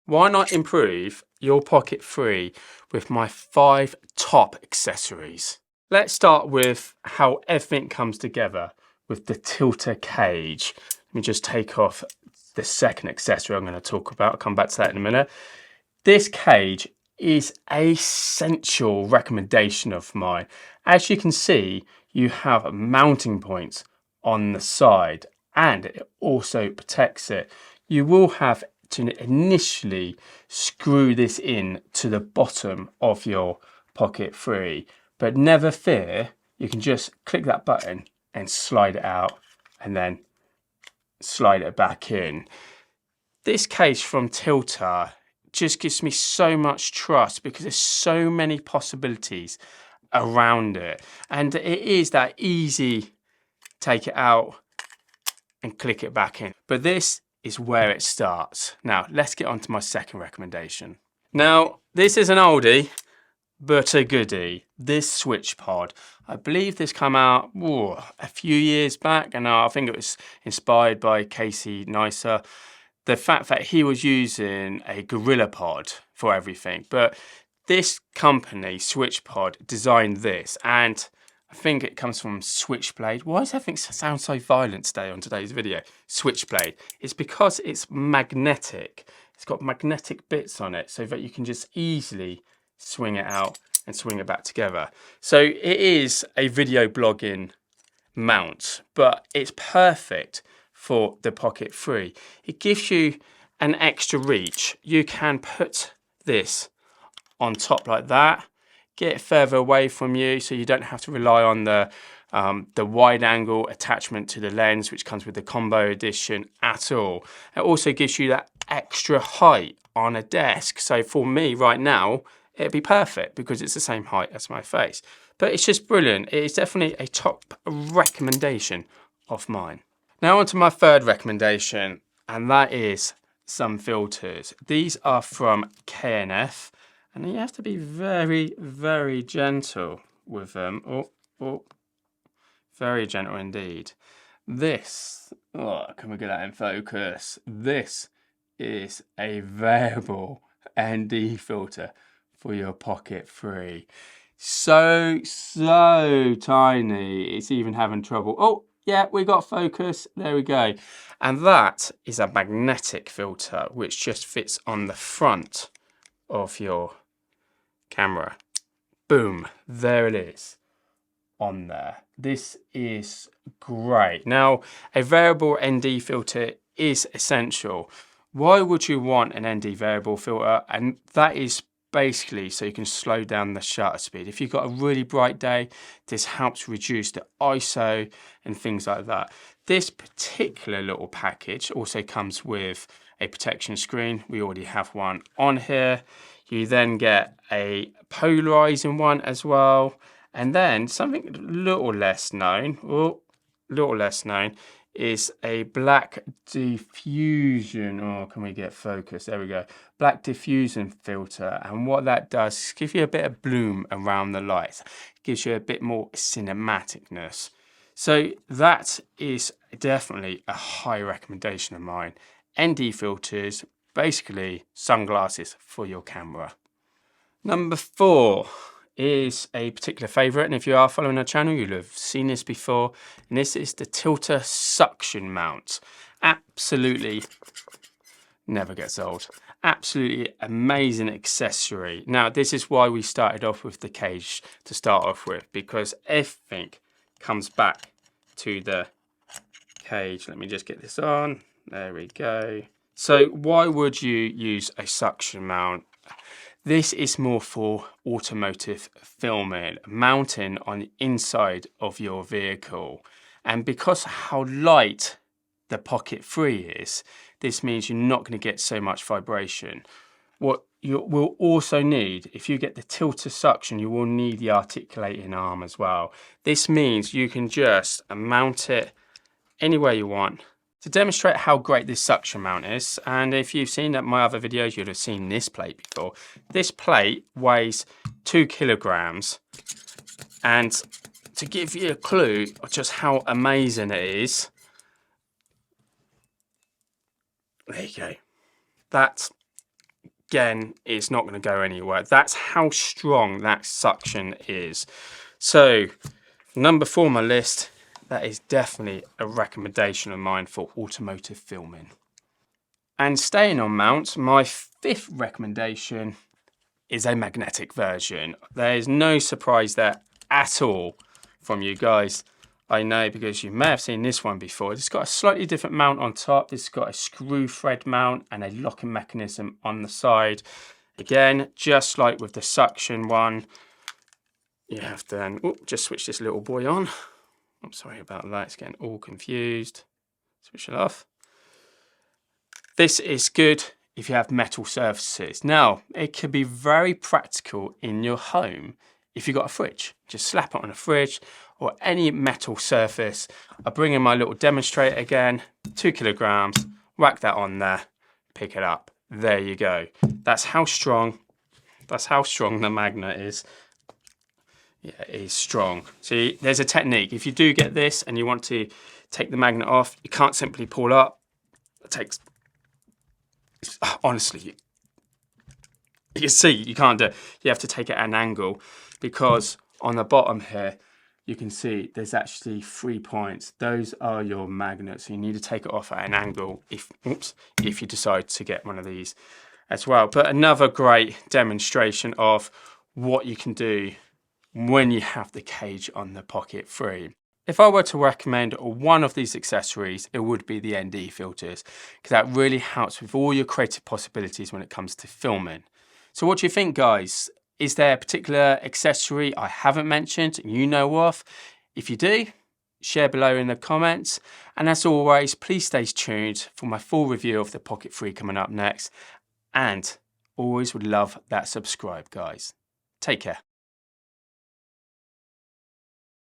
Why not improve your pocket free with my 5 top accessories? Let's start with how everything comes together with the tilter cage. Let me just take off the second accessory I'm going to talk about. I'll come back to that in a minute. This cage is an essential recommendation of mine. As you can see, you have mounting points on the side and it also protects it. You will have to initially screw this in to the bottom of your pocket free, but never fear, you can just click that button and slide it out and then slide it back in. This case from Tilter just gives me so much trust because there's so many possibilities around it, and it is that easy. Take it out and click it back in, but this is where it starts. Now let's get on to my second recommendation. Now this is an oldie but a goodie. This switch pod, I believe this came out a few years back, and I think it was inspired by Casey Neistat. The fact that he was using a gorilla pod for everything, but this company SwitchPod designed this, and I think it comes from Switchblade. Why does everything sound so violent today on today's video? Switchblade. It's because it's magnetic. It's got magnetic bits on it so that you can just easily swing it out and swing it back together. So it is a video blogging mount, but it's perfect for the pocket free. It gives you an extra reach. You can put this on top like that, get it further away from you so you don't have to rely on the wide angle attachment to the lens, which comes with the combo edition at all. It also gives you that extra height on a desk. So for me right now, it'd be perfect because it's the same height as my face. But it's just brilliant. It is definitely a top recommendation of mine. Now on to my third recommendation, and that is some filters. These are from K&F, and you have to be very, very gentle with them. Very gentle indeed. This, can we get that in focus? This is a variable ND filter for your pocket free. So tiny, it's even having trouble. Yeah, we got focus, there we go. And that is a magnetic filter, which just fits on the front of your camera. Boom, there it is on there. This is great. Now, a variable ND filter is essential. Why would you want an ND variable filter? And that is basically so you can slow down the shutter speed. If you've got a really bright day, this helps reduce the ISO and things like that. This particular little package also comes with a protection screen. We already have one on here. You then get a polarizing one as well. And then something a little less known, is a black diffusion. Can we get focus? There we go. Black diffusion filter. And what that does is give you a bit of bloom around the lights. It gives you a bit more cinematicness. So that is definitely a high recommendation of mine. ND filters, basically sunglasses for your camera. Number 4 is a particular favorite, and if you are following our channel, you'll have seen this before, and this is the Tilter suction mount. Absolutely never gets old. Absolutely amazing accessory. Now, this is why we started off with the cage to start off with, because everything comes back to the cage. Let me just get this on. There we go. So why would you use a suction mount? This is more for automotive filming, mounting on the inside of your vehicle. And because how light the pocket free is, this means you're not going to get so much vibration. What you will also need, if you get the tilter suction, you will need the articulating arm as well. This means you can just mount it anywhere you want. To demonstrate how great this suction mount is, and if you've seen my other videos, you'd have seen this plate before. This plate weighs 2 kilograms, and to give you a clue of just how amazing it is, there you go. That again, it's not going to go anywhere. That's how strong that suction is. So number 4 on my list, that is definitely a recommendation of mine for automotive filming. And staying on mounts, my 5th recommendation is a magnetic version. There is no surprise there at all from you guys. I know, because you may have seen this one before. It's got a slightly different mount on top. It's got a screw thread mount and a locking mechanism on the side. Again, just like with the suction one, you have to then just switch this little boy on. I'm sorry about that, it's getting all confused. Switch it off. This is good if you have metal surfaces. Now, it can be very practical in your home if you've got a fridge. Just slap it on a fridge or any metal surface. I bring in my little demonstrator again, 2 kilograms, whack that on there, pick it up. There you go. That's how strong the magnet is. Yeah, it is strong. See, there's a technique. If you do get this and you want to take the magnet off, you can't simply pull up. It takes, honestly, you can see you can't do it. You have to take it at an angle, because on the bottom here, you can see there's actually 3 points. Those are your magnets. So you need to take it off at an angle if you decide to get one of these as well. But another great demonstration of what you can do when you have the cage on the Pocket 3. If I were to recommend one of these accessories, it would be the ND filters, because that really helps with all your creative possibilities when it comes to filming. So what do you think, guys? Is there a particular accessory I haven't mentioned you know of? If you do, share below in the comments. And as always, please stay tuned for my full review of the Pocket 3 coming up next. And always would love that subscribe, guys. Take care.